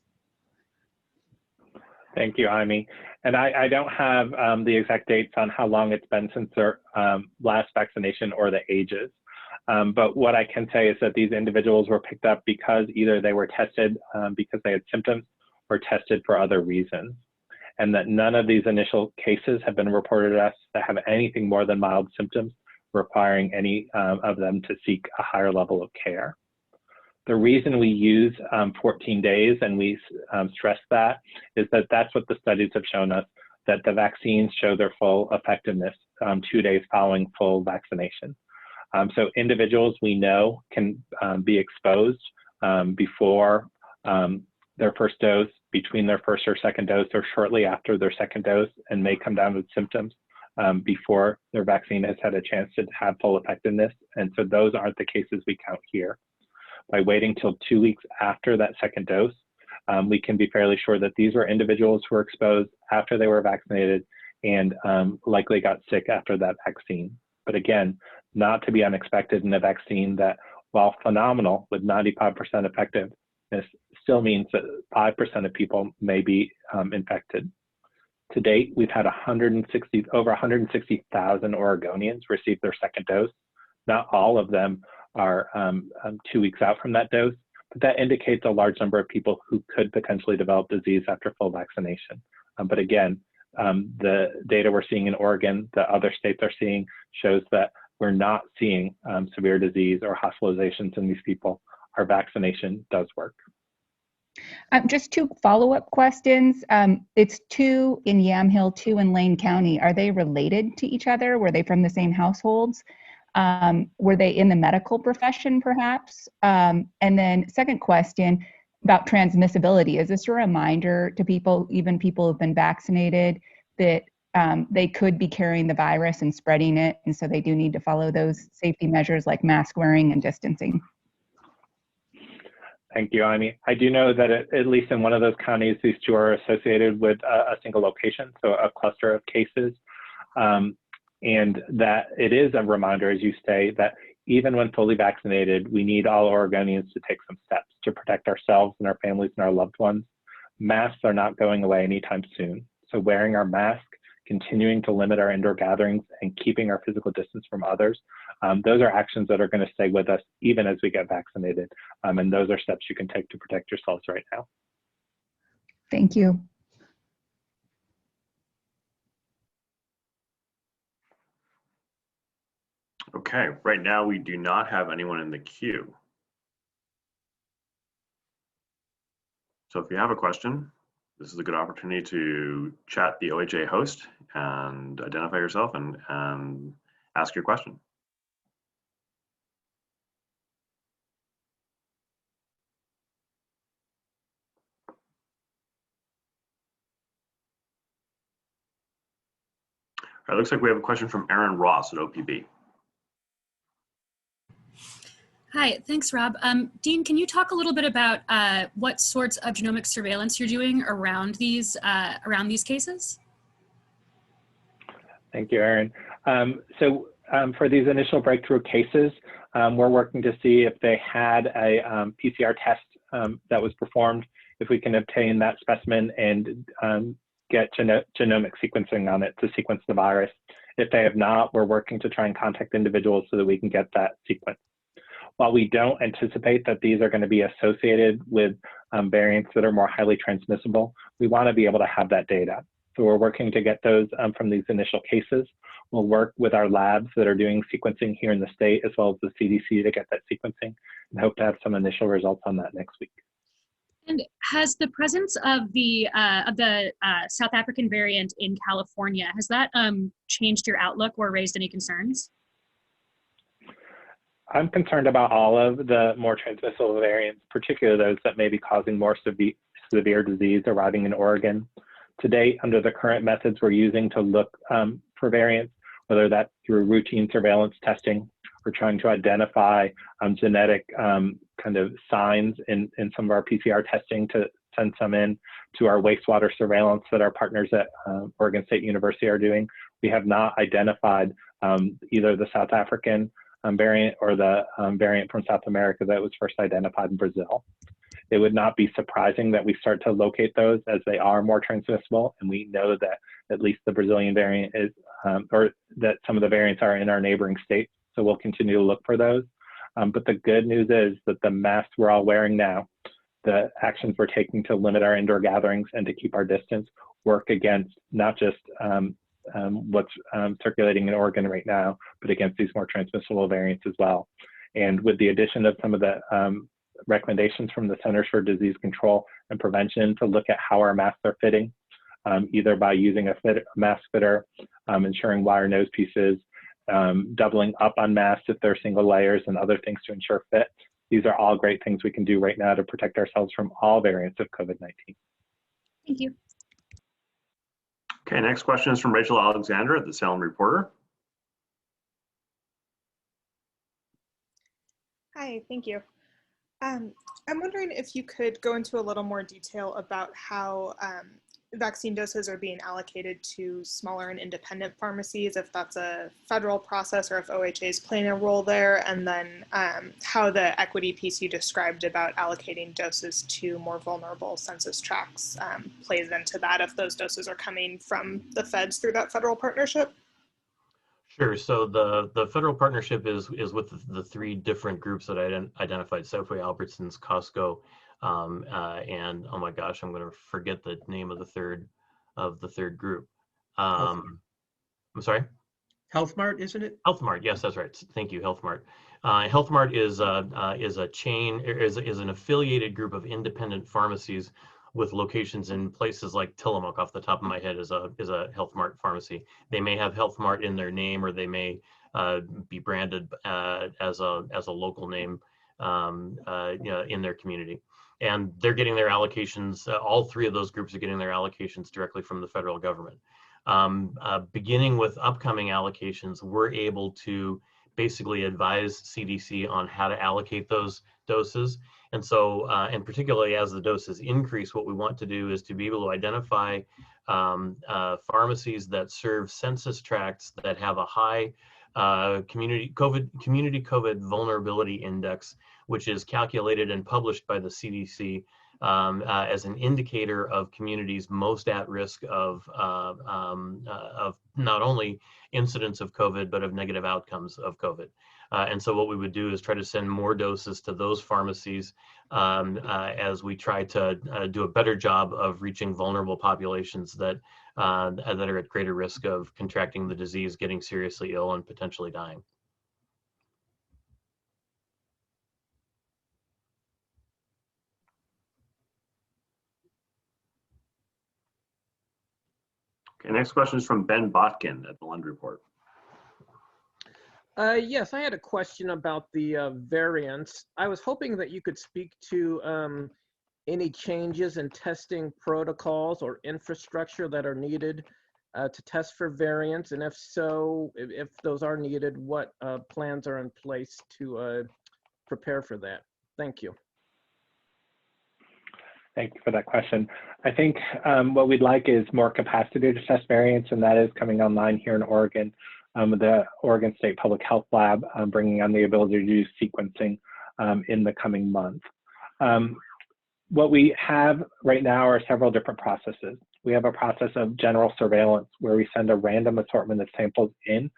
Thank you, Amy. And I don't have the exact dates on how long it's been since their last vaccination or the ages. But what I can say is that these individuals were picked up because either they were tested because they had symptoms or tested for other reasons. And that none of these initial cases have been reported to us that have anything more than mild symptoms, requiring any of them to seek a higher level of care. The reason we use 14 days, and we stress that, is that that's what the studies have shown us, that the vaccines show their full effectiveness 2 days following full vaccination. So individuals we know can be exposed before their first dose, between their first or second dose, or shortly after their second dose, and may come down with symptoms before their vaccine has had a chance to have full effectiveness. And so those aren't the cases we count here. by waiting till 2 weeks after that second dose, we can be fairly sure that these were individuals who were exposed after they were vaccinated and likely got sick after that vaccine. But again, not to be unexpected in a vaccine that, while phenomenal with 95% effectiveness, still means that 5% of people may be infected. To date, we've had over 160,000 Oregonians receive their second dose. Not all of them are 2 weeks out from that dose, but that indicates a large number of people who could potentially develop disease after full vaccination. But again, the data we're seeing in Oregon, that other states are seeing, shows that we're not seeing severe disease or hospitalizations in these people. Our vaccination does work. Just 2 follow-up questions. It's 2 in Yamhill, 2 in Lane County. Are they related to each other? Were they from the same households? Were they in the medical profession, perhaps? And then second question about transmissibility. Is this a reminder to people, even people who've been vaccinated, that they could be carrying the virus and spreading it, and so they do need to follow those safety measures like mask wearing and distancing? Thank you, Amy. I do know that at least in one of those counties, these 2 are associated with a single location, so a cluster of cases. And that it is a reminder, as you say, that even when fully vaccinated, we need all Oregonians to take some steps to protect ourselves and our families and our loved ones. Masks are not going away anytime soon. So wearing our mask, continuing to limit our indoor gatherings, and keeping our physical distance from others, those are actions that are going to stay with us even as we get vaccinated. And those are steps you can take to protect yourselves right now. Thank you. Okay, right now we do not have anyone in the queue. So if you have a question, this is a good opportunity to chat the OHA host and identify yourself and ask your question. All right, looks like we have a question from Aaron Ross at OPB. Hi, thanks, Rob. Dean, can you talk a little bit about what sorts of genomic surveillance you're doing around these cases? Thank you, Aaron. For these initial breakthrough cases, we're working to see if they had a PCR test that was performed, if we can obtain that specimen and get genomic sequencing on it to sequence the virus. If they have not, we're working to try and contact individuals so that we can get that sequence. While we don't anticipate that these are going to be associated with variants that are more highly transmissible, we want to be able to have that data. So we're working to get those from these initial cases. We'll work with our labs that are doing sequencing here in the state, as well as the CDC, to get that sequencing, and hope to have some initial results on that next week. And has the presence of the South African variant in California, has that changed your outlook or raised any concerns? I'm concerned about all of the more transmissible variants, particularly those that may be causing more severe disease arriving in Oregon. To date, under the current methods we're using to look for variants, whether that's through routine surveillance testing or trying to identify genetic kind of signs in some of our PCR testing to send some in to our wastewater surveillance that our partners at Oregon State University are doing, we have not identified either the South African variant or the variant from South America that was first identified in Brazil. It would not be surprising that we start to locate those, as they are more transmissible, and we know that at least the Brazilian variant is, or that some of the variants are in our neighboring states, so we'll continue to look for those. But the good news is that the masks we're all wearing now, the actions we're taking to limit our indoor gatherings and to keep our distance, work against not just what's circulating in Oregon right now, but against these more transmissible variants as well. And with the addition of some of the recommendations from the Centers for Disease Control and Prevention to look at how our masks are fitting, either by using a mask fitter, ensuring wire nose pieces, doubling up on masks if they're single layers, and other things to ensure fit. These are all great things we can do right now to protect ourselves from all variants of COVID-19. Thank you. Okay, next question is from Rachel Alexander at the Salem Reporter. Hi, thank you. I'm wondering if you could go into a little more detail about how vaccine doses are being allocated to smaller and independent pharmacies, if that's a federal process or if OHA is playing a role there, and then how the equity piece you described about allocating doses to more vulnerable census tracts plays into that, if those doses are coming from the feds through that federal partnership. Sure. So the federal partnership is with the three different groups that I identified: Safeway, Albertsons, Costco, and oh my gosh, I'm going to forget the name of the third group. I'm sorry. Health Mart, isn't it? Health Mart. Yes, that's right. Thank you, Health Mart. Health Mart is a chain, is an affiliated group of independent pharmacies with locations in places like Tillamook, off the top of my head, is a Health Mart pharmacy. They may have Health Mart in their name, or they may be branded as a local name in their community. And they're getting their allocations. All three of those groups are getting their allocations directly from the federal government. Beginning with upcoming allocations, we're able to basically advise CDC on how to allocate those doses. And so, and particularly as the doses increase, what we want to do is to be able to identify pharmacies that serve census tracts that have a high community COVID vulnerability index, which is calculated and published by the CDC as an indicator of communities most at risk of not only incidence of COVID, but of negative outcomes of COVID. And so what we would do is try to send more doses to those pharmacies as we try to do a better job of reaching vulnerable populations that are at greater risk of contracting the disease, getting seriously ill, and potentially dying. Okay, next question is from Ben Botkin at the Lund Report. Yes, I had a question about the variants. I was hoping that you could speak to any changes in testing protocols or infrastructure that are needed to test for variants, and if so, if those are needed, what plans are in place to prepare for that? Thank you. Thank you for that question. I think what we'd like is more capacity to test variants, and that is coming online here in Oregon. The Oregon State Public Health Lab bringing on the ability to do sequencing in the coming month. What we have right now are several different processes. We have a process of general surveillance where we send a random assortment of samples in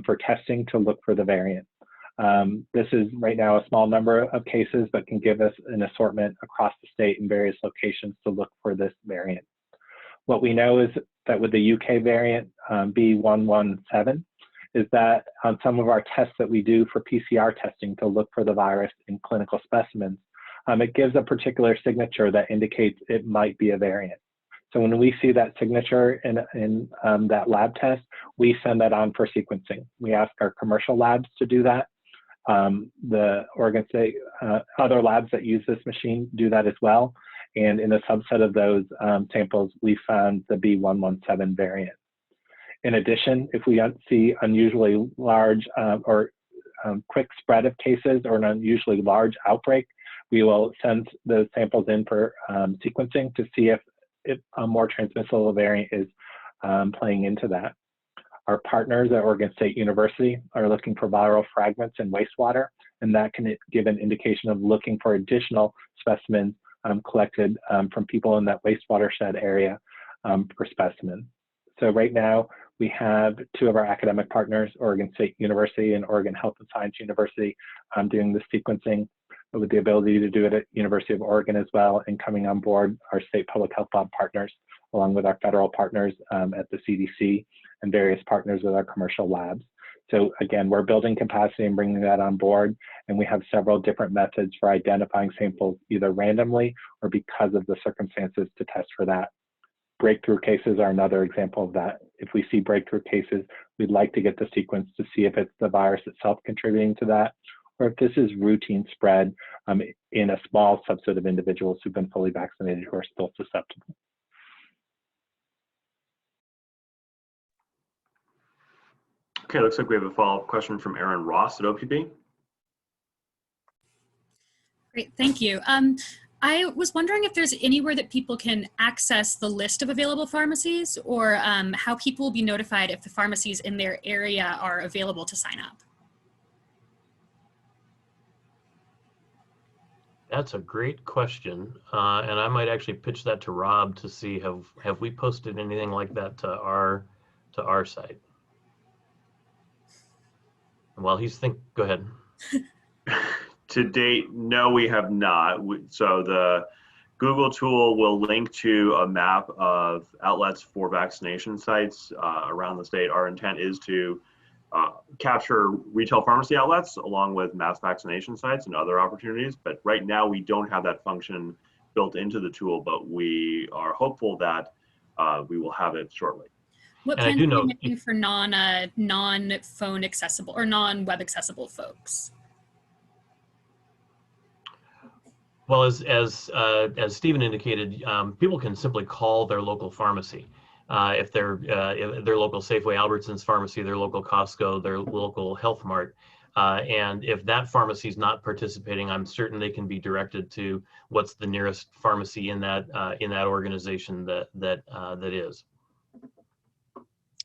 for testing to look for the variant. This is right now a small number of cases, but can give us an assortment across the state in various locations to look for this variant. What we know is that with the UK variant, B117, is that on some of our tests that we do for PCR testing to look for the virus in clinical specimens, it gives a particular signature that indicates it might be a variant. So when we see that signature in that lab test, we send that on for sequencing. We ask our commercial labs to do that. The Oregon State, other labs that use this machine do that as well. And in a subset of those samples, we found the B117 variant. In addition, if we see unusually large or quick spread of cases or an unusually large outbreak, we will send those samples in for sequencing to see if a more transmissible variant is playing into that. Our partners at Oregon State University are looking for viral fragments in wastewater, and that can give an indication of looking for additional specimens collected from people in that wastewater shed area for specimens. So right now, we have two of our academic partners, Oregon State University and Oregon Health and Science University, doing the sequencing with the ability to do it at University of Oregon as well, and coming on board our state public health lab partners, along with our federal partners at the CDC and various partners with our commercial labs. So again, we're building capacity and bringing that on board, and we have several different methods for identifying samples, either randomly or because of the circumstances to test for that. Breakthrough cases are another example of that. If we see breakthrough cases, we'd like to get the sequence to see if it's the virus itself contributing to that, or if this is routine spread in a small subset of individuals who've been fully vaccinated who are still susceptible. Okay, looks like we have a follow-up question from Aaron Ross at OPB. Great, thank you. I was wondering if there's anywhere that people can access the list of available pharmacies, or how people will be notified if the pharmacies in their area are available to sign up. That's a great question, and I might actually pitch that to Rob to see have we posted anything like that to our site. And while he's go ahead. To date, no, we have not. So the Google tool will link to a map of outlets for vaccination sites around the state. Our intent is to capture retail pharmacy outlets along with mass vaccination sites and other opportunities. But right now we don't have that function built into the tool, but we are hopeful that we will have it shortly. What plans are you making for non-phone accessible or non-web accessible folks? Well, as Stephen indicated, people can simply call their local pharmacy. If they're their local Safeway, Albertsons pharmacy, their local Costco, their local Health Mart. And if that pharmacy is not participating, I'm certain they can be directed to what's the nearest pharmacy in that organization that is.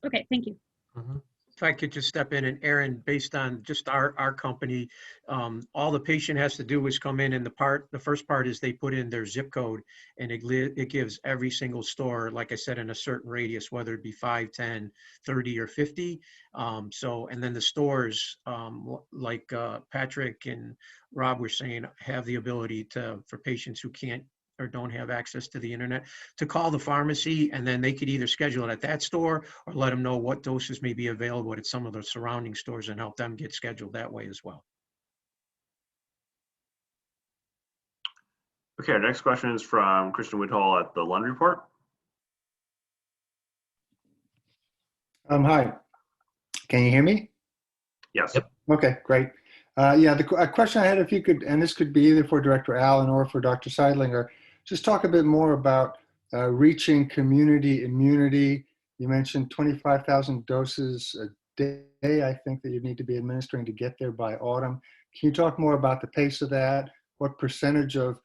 Okay, thank you. Mm-hmm. If I could just step in, and Aaron, based on just our company, all the patient has to do is come in, and the first part is they put in their zip code, and it gives every single store, like I said, in a certain radius, whether it be 5, 10, 30, or 50. And then the stores, like Patrick and Rob were saying, have the ability for patients who can't or don't have access to the internet to call the pharmacy, and then they could either schedule it at that store or let them know what doses may be available at some of the surrounding stores and help them get scheduled that way as well. Okay, our next question is from Christian Whitehall at the Lund Report. Hi, can you hear me? Yes. Yep. Okay, great. Yeah, the question I had, if you could, and this could be either for Director Allen or for Dr. Sidelinger, just talk a bit more about reaching community immunity. You mentioned 25,000 doses a day, I think, that you need to be administering to get there by autumn. Can you talk more about the pace of that? What percentage of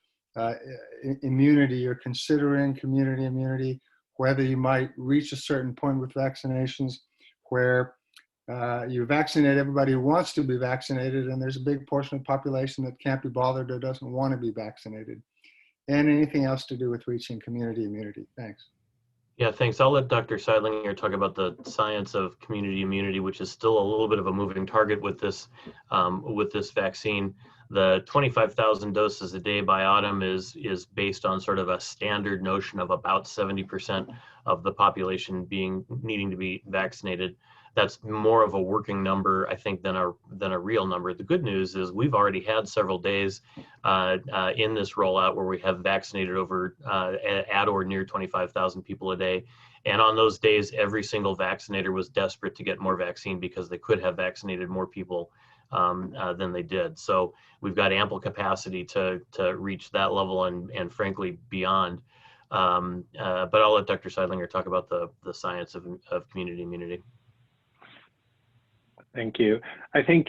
immunity you're considering, community immunity, whether you might reach a certain point with vaccinations where you vaccinate everybody who wants to be vaccinated, and there's a big portion of the population that can't be bothered or doesn't want to be vaccinated. And anything else to do with reaching community immunity? Thanks. Yeah, thanks. I'll let Dr. Sidelinger talk about the science of community immunity, which is still a little bit of a moving target with this vaccine. The 25,000 doses a day by autumn is based on sort of a standard notion of about 70% of the population needing to be vaccinated. That's more of a working number, I think, than a real number. The good news is we've already had several days in this rollout where we have vaccinated over at or near 25,000 people a day. And on those days, every single vaccinator was desperate to get more vaccine because they could have vaccinated more people than they did. So we've got ample capacity to reach that level and frankly beyond. But I'll let Dr. Sidelinger talk about the science of community immunity. Thank you. I think,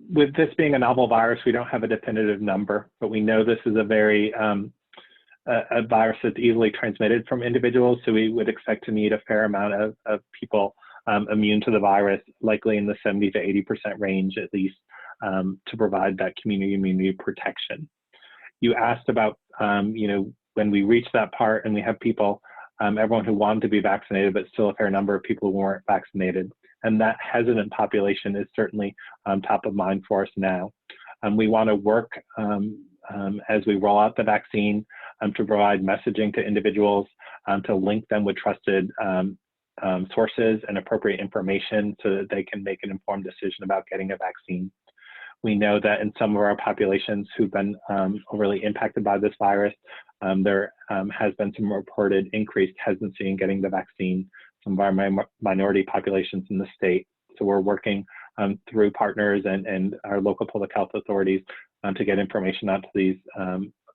with this being a novel virus, we don't have a definitive number, but we know this is a very a virus that's easily transmitted from individuals. So we would expect to need a fair amount of people immune to the virus, likely in the 70 to 80% range at least, to provide that community immunity protection. You asked about, when we reach that part and we have people, everyone who wanted to be vaccinated, but still a fair number of people who weren't vaccinated. And that hesitant population is certainly top of mind for us now. We want to work as we roll out the vaccine to provide messaging to individuals, to link them with trusted sources and appropriate information so that they can make an informed decision about getting a vaccine. We know that in some of our populations who've been overly impacted by this virus, there has been some reported increased hesitancy in getting the vaccine. Some of our minority populations in the state. So we're working through partners and our local public health authorities to get information out to these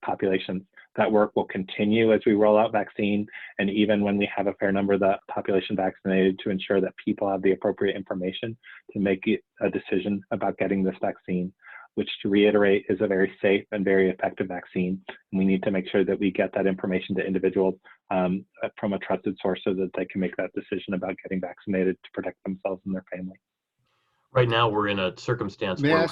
populations. That work will continue as we roll out vaccine, and even when we have a fair number of the population vaccinated, to ensure that people have the appropriate information to make a decision about getting this vaccine. which, to reiterate, is a very safe and very effective vaccine. And we need to make sure that we get that information to individuals from a trusted source so that they can make that decision about getting vaccinated to protect themselves and their family. Right now, we're in a circumstance where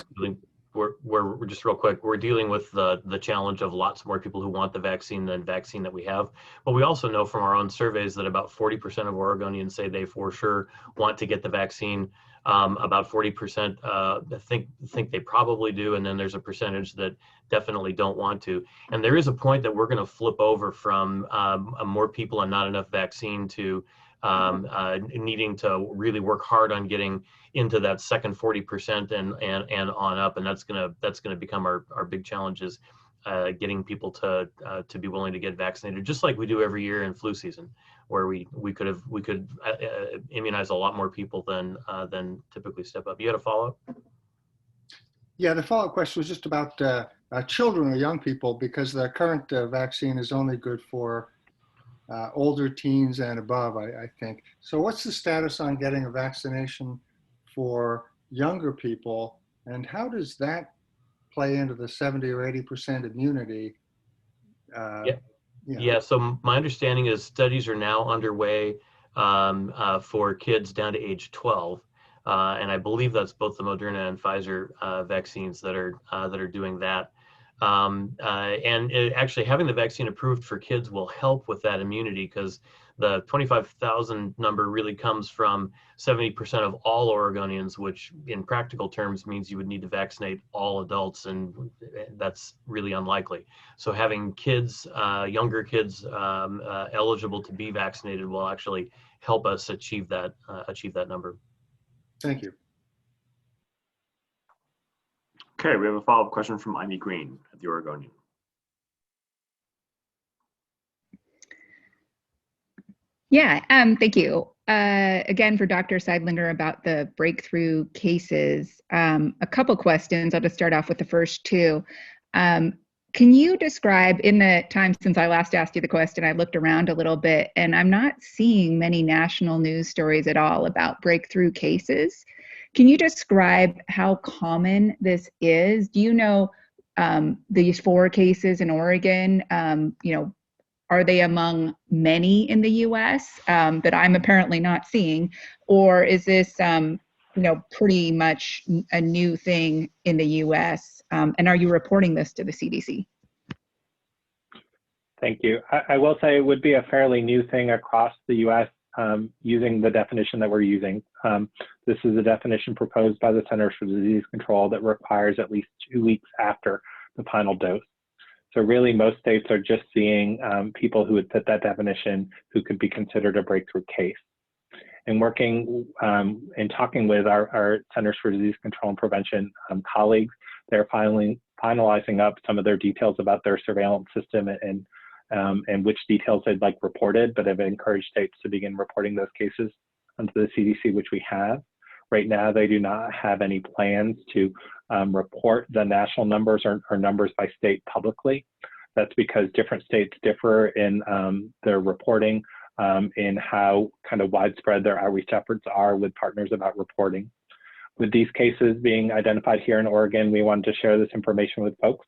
we're just real quick, we're dealing with the challenge of lots more people who want the vaccine than vaccine that we have. But we also know from our own surveys that about 40% of Oregonians say they for sure want to get the vaccine. About 40% think they probably do, and then there's a percentage that definitely don't want to. And there is a point that we're going to flip over from more people and not enough vaccine to needing to really work hard on getting into that second 40% and on up, and that's gonna become our big challenge, is getting people to be willing to get vaccinated, just like we do every year in flu season, where we could immunize a lot more people than typically step up. You had a follow-up? Yeah, the follow-up question was just about children or young people, because the current vaccine is only good for older teens and above, I think. So what's the status on getting a vaccination for younger people, and how does that play into the 70 or 80% immunity? Yeah, so my understanding is studies are now underway for kids down to age 12. And I believe that's both the Moderna and Pfizer vaccines that are doing that. Actually having the vaccine approved for kids will help with that immunity, because the 25,000 number really comes from 70% of all Oregonians, which in practical terms means you would need to vaccinate all adults, and that's really unlikely. So having kids, younger kids eligible to be vaccinated will actually help us achieve that number. Thank you. Okay, we have a follow-up question from Amy Green at the Oregonian. Yeah, thank you. Again, for Dr. Sidelinger about the breakthrough cases, a couple questions. I'll just start off with the first two. Can you describe, in the time since I last asked you the question, I looked around a little bit, and I'm not seeing many national news stories at all about breakthrough cases. Can you describe how common this is? Do you know these 4 cases in Oregon, are they among many in the US that I'm apparently not seeing? Or is this, pretty much a new thing in the US? And are you reporting this to the CDC? Thank you. I will say it would be a fairly new thing across the US using the definition that we're using. This is a definition proposed by the Centers for Disease Control that requires at least 2 weeks after the final dose. So really, most states are just seeing people who would fit that definition who could be considered a breakthrough case. And working and talking with our Centers for Disease Control and Prevention colleagues, they're finalizing up some of their details about their surveillance system and which details they'd like reported, but have encouraged states to begin reporting those cases onto the CDC, which we have. Right now, they do not have any plans to report the national numbers or numbers by state publicly. That's because different states differ in their reporting, in how kind of widespread their outreach efforts are with partners about reporting. With these cases being identified here in Oregon, we wanted to share this information with folks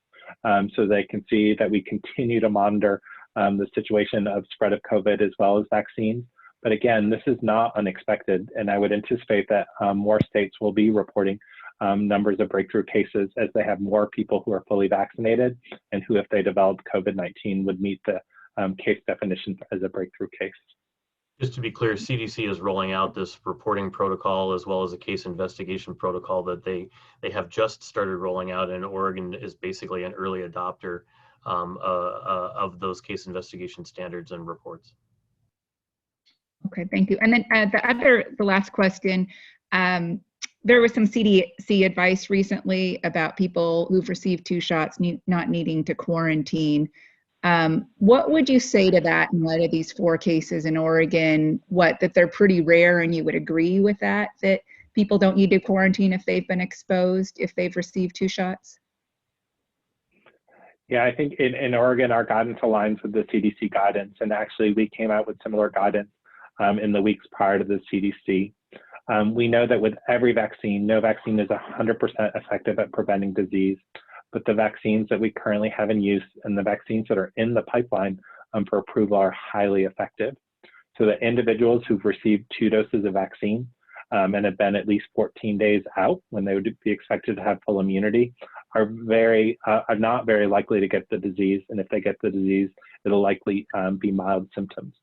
so they can see that we continue to monitor the situation of spread of COVID as well as vaccines. But again, this is not unexpected, and I would anticipate that more states will be reporting numbers of breakthrough cases as they have more people who are fully vaccinated and who, if they developed COVID-19, would meet the case definition as a breakthrough case. Just to be clear, CDC is rolling out this reporting protocol as well as a case investigation protocol that they have just started rolling out, and Oregon is basically an early adopter of those case investigation standards and reports. Okay, thank you. And then the last question, there was some CDC advice recently about people who've received 2 shots not needing to quarantine. What would you say to that in light of these 4 cases in Oregon? That they're pretty rare, and you would agree with that people don't need to quarantine if they've been exposed, if they've received 2 shots? Yeah, I think in Oregon, our guidance aligns with the CDC guidance, and actually we came out with similar guidance in the weeks prior to the CDC. We know that with every vaccine, no vaccine is 100% effective at preventing disease, but the vaccines that we currently have in use and the vaccines that are in the pipeline for approval are highly effective. So the individuals who've received 2 doses of vaccine and have been at least 14 days out when they would be expected to have full immunity are not very likely to get the disease. And if they get the disease, it'll likely be mild symptoms.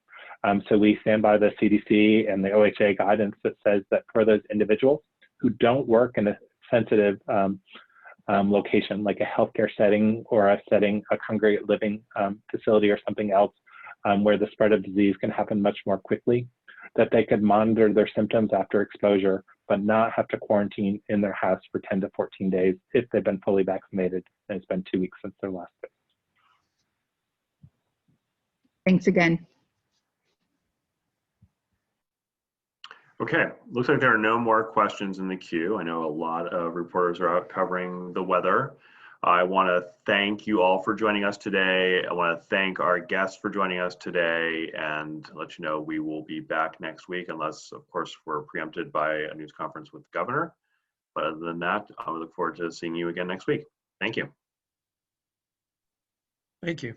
So we stand by the CDC and the OHA guidance that says that for those individuals who don't work in a sensitive location, like a healthcare setting or a congregate living facility or something else, where the spread of disease can happen much more quickly, that they could monitor their symptoms after exposure, but not have to quarantine in their house for 10 to 14 days if they've been fully vaccinated and it's been 2 weeks since their last dose. Thanks again. Okay, looks like there are no more questions in the queue. I know a lot of reporters are out covering the weather. I want to thank you all for joining us today. I want to thank our guests for joining us today and let you know we will be back next week unless, of course, we're preempted by a news conference with the governor. But other than that, I look forward to seeing you again next week. Thank you. Thank you.